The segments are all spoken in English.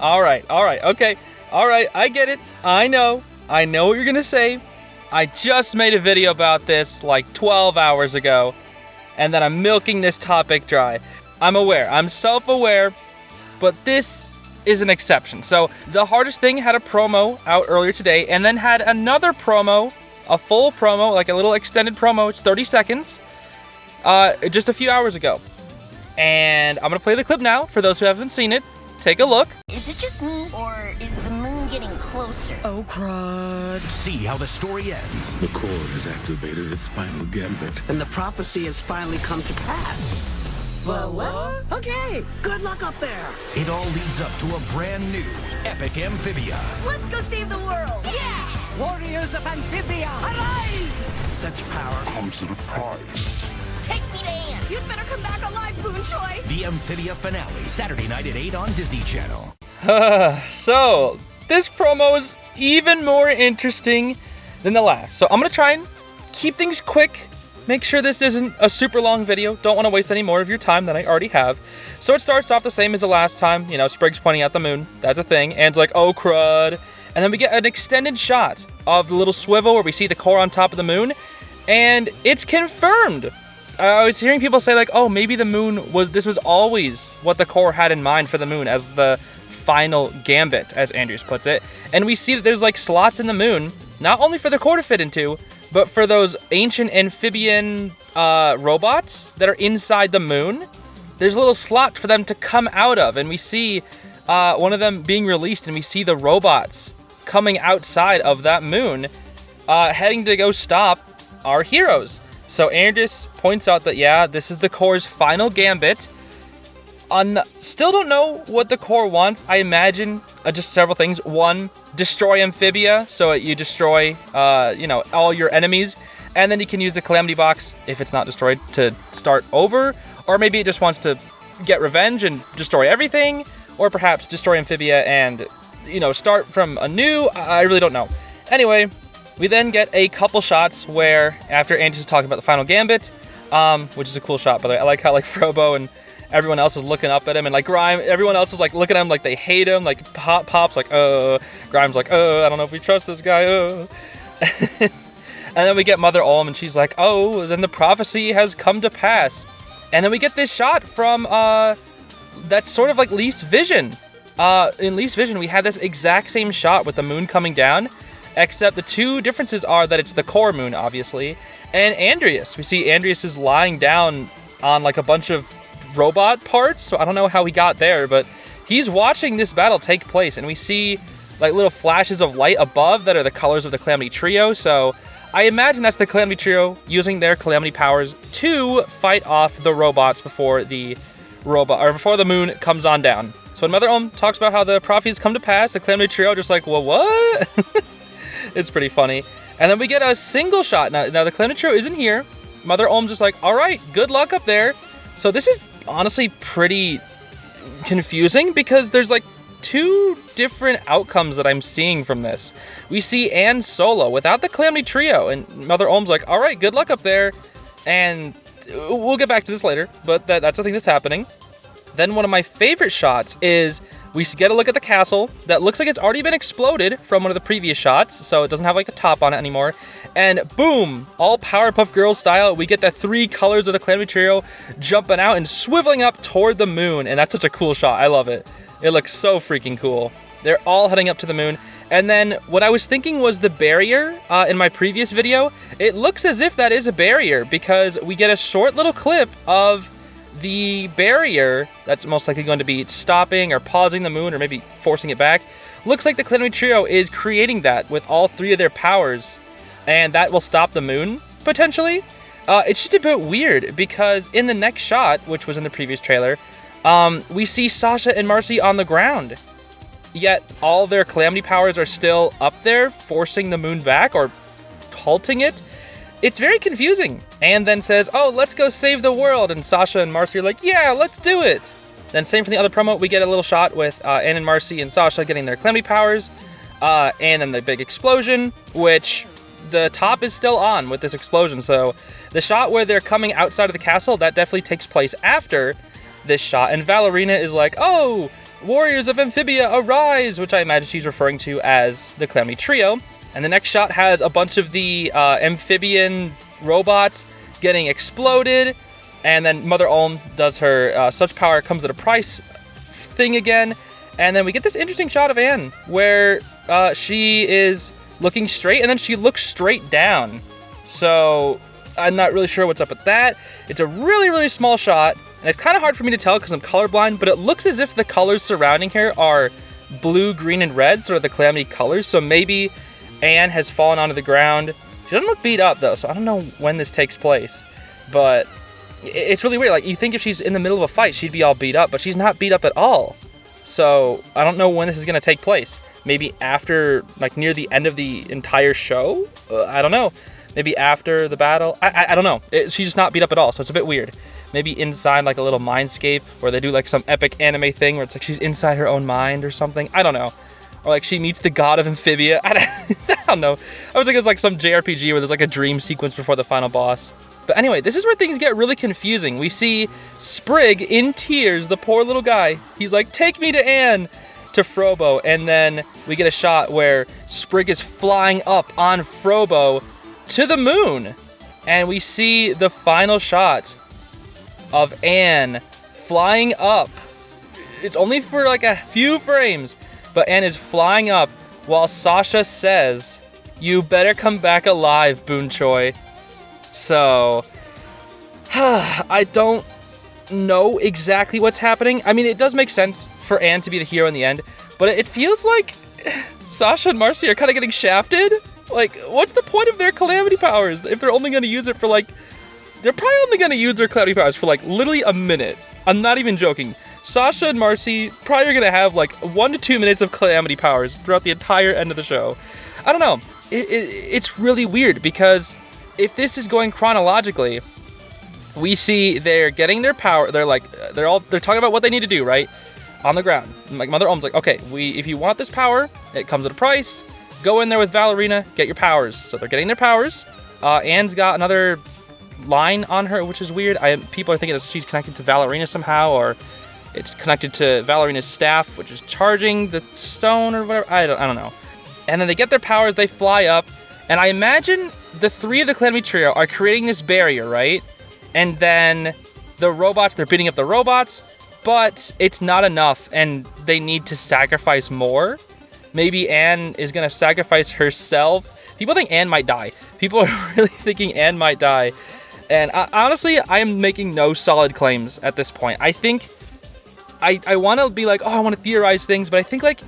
All right, okay. All right, I get it. I know what you're gonna say. I just made a video about this like 12 hours ago, and then I'm milking this topic dry. I'm aware, I'm self-aware, but this is an exception. So the Hardest Thing had a promo out earlier today, and then had another promo, a full promo, like a little extended promo. It's 30 seconds, just a few hours ago. And I'm gonna play the clip now for those who haven't seen it. Take a look. Is it just me, or is the moon getting closer? Oh, crud. See how the story ends. The core has activated its final gambit. And the prophecy has finally come to pass. What? Okay, good luck up there. It all leads up to a brand new epic Amphibia. Let's go save the world! Yeah! Warriors of Amphibia, arise! Such power Comes at a price. Take me to Anne! You'd better come back alive, Boonchoy! The Amphibia finale, Saturday night at 8 on Disney Channel. So, this promo is even more interesting than the last. So I'm gonna try and keep things quick. Make sure this isn't a super long video. Don't want to waste any more of your time than I already have. So it starts off the same as the last time. You know, Sprig's pointing out the moon. That's a thing. Anne's like, oh crud. And then we get an extended shot of the little swivel where we see the core on top of the moon. And it's confirmed. I was hearing people say like, oh, maybe the moon this was always what the core had in mind for the moon as the final gambit, as Andrews puts it. And we see that there's like slots in the moon, not only for the core to fit into, but for those ancient amphibian robots that are inside the moon. There's a little slot for them to come out of, and we see one of them being released, and we see the robots coming outside of that moon, heading to go stop our heroes. So Andrews points out that, yeah, this is the core's final gambit. Still don't know what the core wants. I imagine just several things. One, destroy Amphibia, so you destroy, all your enemies, and then you can use the Calamity box, if it's not destroyed, to start over. Or maybe it just wants to get revenge and destroy everything, or perhaps destroy Amphibia and, start from anew. I really don't know. Anyway, we then get a couple shots where, after Andrews is talking about the final gambit, which is a cool shot, by the way. I like how, Frobo and everyone else is looking up at him, and, everyone else is, looking at him like they hate him, Pop's like, oh. Grime's like, oh, I don't know if we trust this guy, oh. And then we get Mother Olm, and she's like, oh, then the prophecy has come to pass. And then we get this shot from, that's sort of like Leif's vision. In Leif's vision, we had this exact same shot with the moon coming down, except the two differences are that it's the core moon, obviously, and Andreas. We see Andreas is lying down on, a bunch of robot parts, so I don't know how he got there, but he's watching this battle take place, and we see, little flashes of light above that are the colors of the Calamity Trio, so I imagine that's the Calamity Trio using their Calamity powers to fight off the robots before the moon comes on down. So when Mother Olm talks about how the prophecies come to pass, the Calamity Trio just like, well, what? It's pretty funny. And then we get a single shot. Now the Calamity Trio isn't here. Mother Olm's just like, all right, good luck up there. So this is honestly pretty confusing because there's two different outcomes that I'm seeing from this. We see Anne solo without the Calamity Trio, and Mother Olm's like, all right, good luck up there. And we'll get back to this later, but that's the thing that's happening. Then one of my favorite shots is we get a look at the castle that looks like it's already been exploded from one of the previous shots, so it doesn't have the top on it anymore. And boom, all Powerpuff Girls style, we get the three colors of the Calamity Trio jumping out and swiveling up toward the moon, and that's such a cool shot. I love it. It looks so freaking cool. They're all heading up to the moon. And then what I was thinking was the barrier in my previous video. It looks as if that is a barrier because we get a short little clip of the barrier that's most likely going to be stopping or pausing the moon or maybe forcing it back. Looks like the Calamity Trio is creating that with all three of their powers, and that will stop the moon, potentially. It's just a bit weird because in the next shot, which was in the previous trailer, we see Sasha and Marcy on the ground, yet all their Calamity powers are still up there, forcing the moon back or halting it. It's very confusing. Anne then says, oh, let's go save the world. And Sasha and Marcy are like, yeah, let's do it. Then same from the other promo, we get a little shot with Anne and Marcy and Sasha getting their Calamity powers. And then the big explosion, which the top is still on with this explosion. So the shot where they're coming outside of the castle, that definitely takes place after this shot. And Valerina is like, oh, Warriors of Amphibia, arise! Which I imagine she's referring to as the Calamity Trio. And the next shot has a bunch of the amphibian robots getting exploded. And then Mother Ulm does her such power comes at a price thing again. And then we get this interesting shot of Anne where she is looking straight and then she looks straight down. So I'm not really sure what's up with that. It's a really, really small shot. And it's kind of hard for me to tell because I'm colorblind, but it looks as if the colors surrounding her are blue, green, and red, sort of the Calamity colors. So maybe Anne has fallen onto the ground. She doesn't look beat up though, so I don't know when this takes place. But it's really weird. Like, you think if she's in the middle of a fight, she'd be all beat up, but she's not beat up at all. So I don't know when this is going to take place. Maybe after, like, near the end of the entire show? I don't know. Maybe after the battle? I don't know. She's just not beat up at all, so it's a bit weird. Maybe inside, like, a little mindscape where they do, like, some epic anime thing where it's like she's inside her own mind or something. I don't know. Or, like, she meets the god of Amphibia. I don't know. I was thinking it's like some JRPG where there's, like, a dream sequence before the final boss. But anyway, this is where things get really confusing. We see Sprig in tears, the poor little guy. He's like, take me to Anne, to Frobo. And then we get a shot where Sprig is flying up on Frobo to the moon. And we see the final shot of Anne flying up. It's only for like a few frames, but Anne is flying up while Sasha says, you better come back alive, Boon Choi. So, I don't know exactly what's happening. I mean, it does make sense for Anne to be the hero in the end, but it feels like Sasha and Marcy are kind of getting shafted. Like, what's the point of their Calamity powers if they're only going to use it for, like, they're probably only going to use their Calamity powers for, like, literally a minute. I'm not even joking. Sasha and Marcy probably are going to have, like, 1 to 2 minutes of Calamity powers throughout the entire end of the show. I don't know. It's really weird because if this is going chronologically, we see they're getting their power. They're talking about what they need to do, right? On the ground. Like, Mother Ulm's like, okay, if you want this power, it comes at a price. Go in there with Valerina, get your powers. So they're getting their powers. Anne's got another line on her, which is weird. People are thinking that she's connected to Valerina somehow, or it's connected to Valerina's staff, which is charging the stone or whatever. I don't know. And then they get their powers, they fly up, and I imagine the three of the Calamity Trio are creating this barrier, right? And then the robots, they're beating up the robots, but it's not enough, and they need to sacrifice more. Maybe Anne is going to sacrifice herself. People think Anne might die. People are really thinking Anne might die. And honestly, I am making no solid claims at this point. I think I want to be like, oh, I want to theorize things, but I think, like,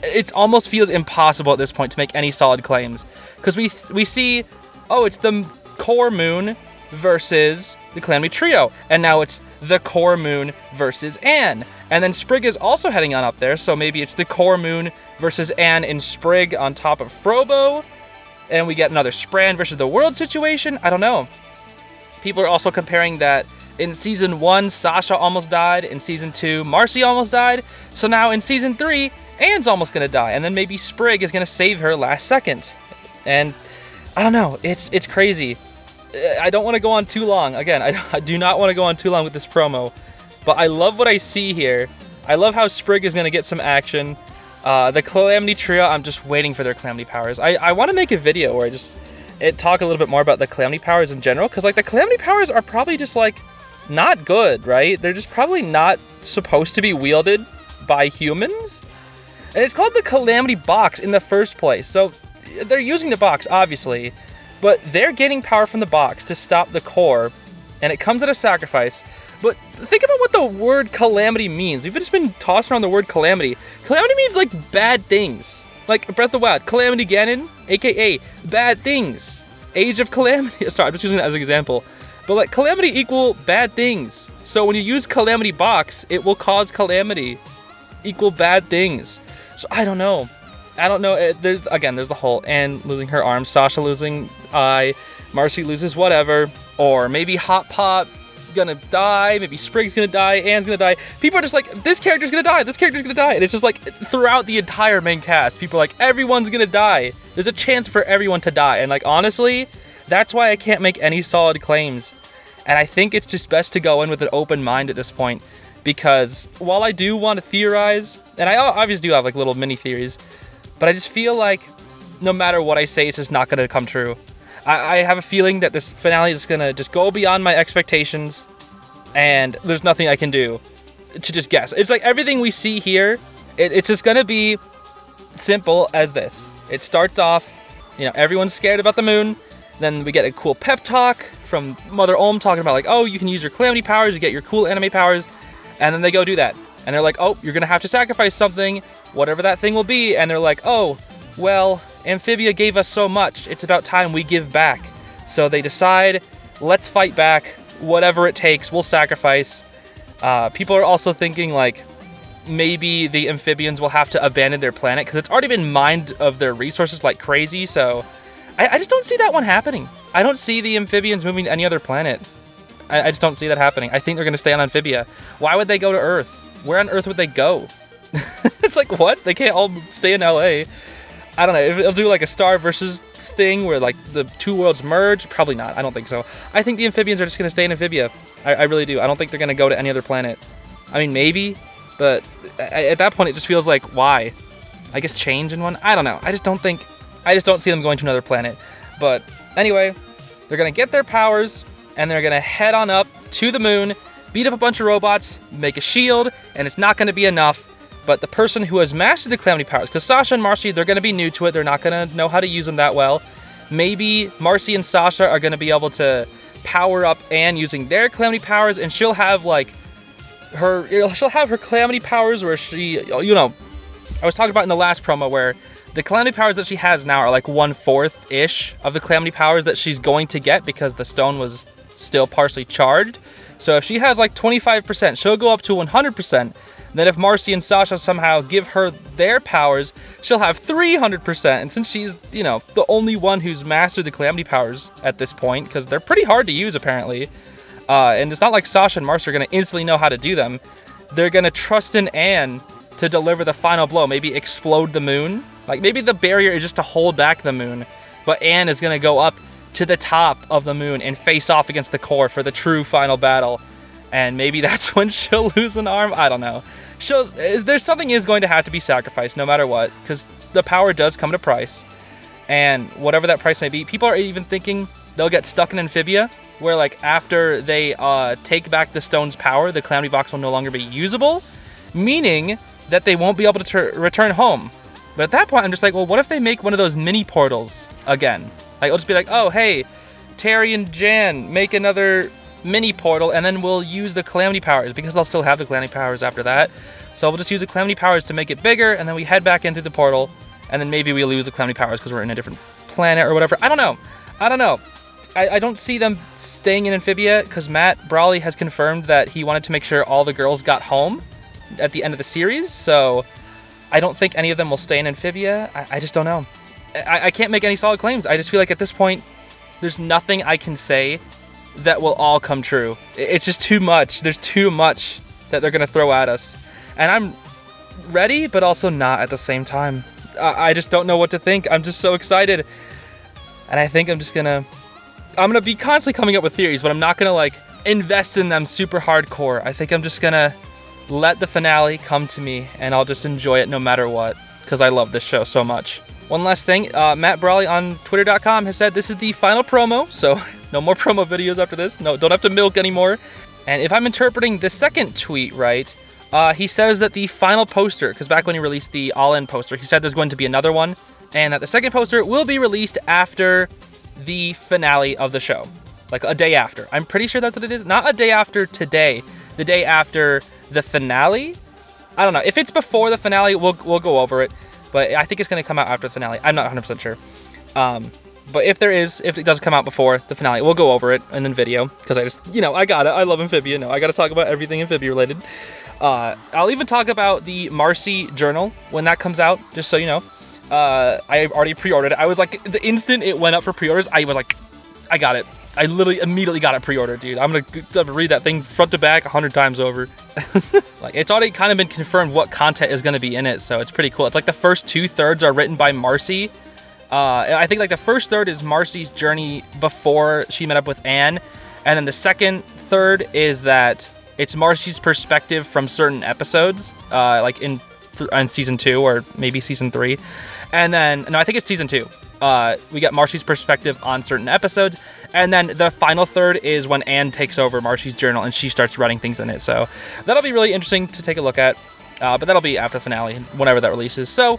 it almost feels impossible at this point to make any solid claims. Because we see, oh, it's the core moon versus the Calamity Trio. And now it's the core moon versus Anne. And then Sprig is also heading on up there, so maybe it's the core moon versus Anne and Sprig on top of Frobo. And we get another Spran versus the world situation. I don't know. People are also comparing that in Season 1, Sasha almost died. In Season 2, Marcy almost died. So now in Season 3, Anne's almost going to die. And then maybe Sprig is going to save her last second. And I don't know. It's crazy. I don't want to go on too long. Again, I do not want to go on too long with this promo. But I love what I see here. I love how Sprig is going to get some action. The Calamity Trio, I'm just waiting for their Calamity powers. I want to make a video where I talk a little bit more about the Calamity powers in general. Because, like, the Calamity powers are probably just, like, not good, right? They're just probably not supposed to be wielded by humans. And it's called the Calamity Box in the first place. So they're using the box, obviously. But they're getting power from the box to stop the core. And it comes at a sacrifice. But think about what the word Calamity means. We've just been tossing around the word Calamity. Calamity means, like, bad things. Like Breath of the Wild. Calamity Ganon, a.k.a. bad things. Age of Calamity. Sorry, I'm just using that as an example. But, like, Calamity equal bad things. So when you use Calamity Box, it will cause Calamity equal bad things. So I don't know. There's the whole Anne losing her arm, Sasha losing eye, Marcy loses whatever, or maybe Hot Pot gonna die, maybe Sprig's gonna die, Anne's gonna die. People are just like, this character's gonna die, this character's gonna die. And it's just like throughout the entire main cast, people are like, everyone's gonna die. There's a chance for everyone to die. And, like, honestly, that's why I can't make any solid claims. And I think it's just best to go in with an open mind at this point. because while I do want to theorize, and I obviously do have like little mini theories, but I just feel like no matter what I say, it's just not going to come true. I have a feeling that this finale is going to just go beyond my expectations, and there's nothing I can do to just guess. It's like everything we see here, it's just going to be simple as this. It starts off, everyone's scared about the moon. Then we get a cool pep talk from Mother Olm talking about like, oh, you can use your Calamity powers to get your cool anime powers. And then they go do that. And they're like, oh, you're going to have to sacrifice something, whatever that thing will be. And they're like, oh, well, Amphibia gave us so much. It's about time we give back. So they decide, let's fight back. Whatever it takes, we'll sacrifice. People are also thinking like, maybe the amphibians will have to abandon their planet because it's already been mined of their resources like crazy. So I just don't see that one happening. I don't see the amphibians moving to any other planet. I just don't see that happening. I think they're going to stay on Amphibia. Why would they go to Earth? Where on Earth would they go? It's like, what? They can't all stay in LA. I don't know. If it'll do like a Star versus thing where like the two worlds merge. Probably not. I don't think so. I think the amphibians are just going to stay in Amphibia. I really do. I don't think they're going to go to any other planet. I mean, maybe. But at that point, it just feels like, why? I guess change in one? I don't know. I just don't see them going to another planet. But anyway, they're going to get their powers, and they're going to head on up to the moon, beat up a bunch of robots, make a shield, and it's not going to be enough. But the person who has mastered the Calamity powers, because Sasha and Marcy, they're going to be new to it. They're not going to know how to use them that well. Maybe Marcy and Sasha are going to be able to power up Anne using their Calamity powers, and she'll have like she'll have her Calamity powers where she, I was talking about in the last promo where the Calamity powers that she has now are like 1/4-ish of the Calamity powers that she's going to get because the stone was still partially charged. So if she has like 25%, she'll go up to 100%. Then if Marcy and Sasha somehow give her their powers, she'll have 300%. And since she's, the only one who's mastered the Calamity powers at this point, because they're pretty hard to use apparently, and it's not like Sasha and Marcy are going to instantly know how to do them. They're going to trust in Anne to deliver the final blow. Maybe explode the moon. Like maybe the barrier is just to hold back the moon. But Anne is going to go up to the top of the moon and face off against the core for the true final battle. And maybe that's when she'll lose an arm. I don't know. There's something is going to have to be sacrificed no matter what. Because the power does come at a price. And whatever that price may be. People are even thinking they'll get stuck in Amphibia, where like after they take back the stone's power, the Calamity box will no longer be usable, meaning that they won't be able to return home. But at that point, I'm just like, well, what if they make one of those mini portals again? Like, it'll just be like, oh, hey, Terry and Jan, make another mini portal, and then we'll use the Calamity powers, because they'll still have the Calamity powers after that. So we'll just use the Calamity powers to make it bigger, and then we head back in through the portal, and then maybe we lose the Calamity powers because we're in a different planet or whatever. I don't know. I don't see them staying in Amphibia, because Matt Brawley has confirmed that he wanted to make sure all the girls got home at the end of the series, so I don't think any of them will stay in Amphibia. I just don't know. I can't make any solid claims. I just feel like at this point, there's nothing I can say that will all come true. It's just too much. There's too much that they're going to throw at us. And I'm ready, but also not at the same time. I just don't know what to think. I'm just so excited. And I think I'm going to be constantly coming up with theories, but I'm not going to like invest in them super hardcore. I think I'm just going to let the finale come to me, and I'll just enjoy it no matter what, because I love this show so much. One last thing, Matt Brawley on Twitter.com has said this is the final promo, so no more promo videos after this. No, don't have to milk anymore. And if I'm interpreting the second tweet right, he says that the final poster, because back when he released the All In poster, he said there's going to be another one, and that the second poster will be released after the finale of the show, like a day after. I'm pretty sure that's what it is. Not a day after today, the day after the finale. I don't know. If it's before the finale, we'll go over it. But I think it's going to come out after the finale. I'm not 100% sure. But if it does come out before the finale, we'll go over it in the video. Because I just, I got it. I love Amphibia. I got to talk about everything Amphibia related. I'll even talk about the Marcy journal when that comes out, just so you know. I already pre-ordered it. I was like, the instant it went up for pre-orders, I was like, I got it. I literally immediately got it pre-ordered, dude. I'm gonna read that thing front to back 100 times over. Like, it's already kind of been confirmed what content is gonna be in it, so it's pretty cool. It's like the first 2/3 are written by Marcy. I think like the first third is Marcy's journey before she met up with Anne, and then the second third is that it's Marcy's perspective from certain episodes, like in season 2 or maybe season 3. And then, no, I think it's season 2. We got Marcy's perspective on certain episodes. And then the final third is when Anne takes over Marcy's journal and she starts writing things in it. So that'll be really interesting to take a look at. But that'll be after the finale, whenever that releases. So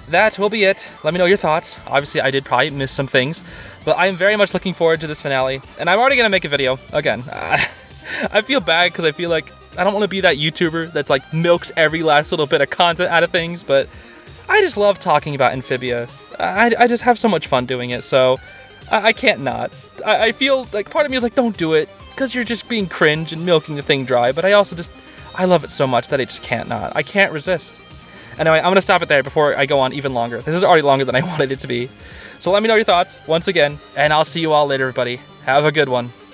that will be it. Let me know your thoughts. Obviously, I did probably miss some things, but I am very much looking forward to this finale. And I'm already going to make a video. Again, I feel bad because I feel like I don't want to be that YouTuber that's like milks every last little bit of content out of things, but I just love talking about Amphibia. I just have so much fun doing it, so I can't not. I feel like part of me is like, don't do it, because you're just being cringe and milking the thing dry, but I also just, I love it so much that I just can't not. I can't resist. Anyway, I'm going to stop it there before I go on even longer. This is already longer than I wanted it to be. So let me know your thoughts, once again, and I'll see you all later, everybody. Have a good one.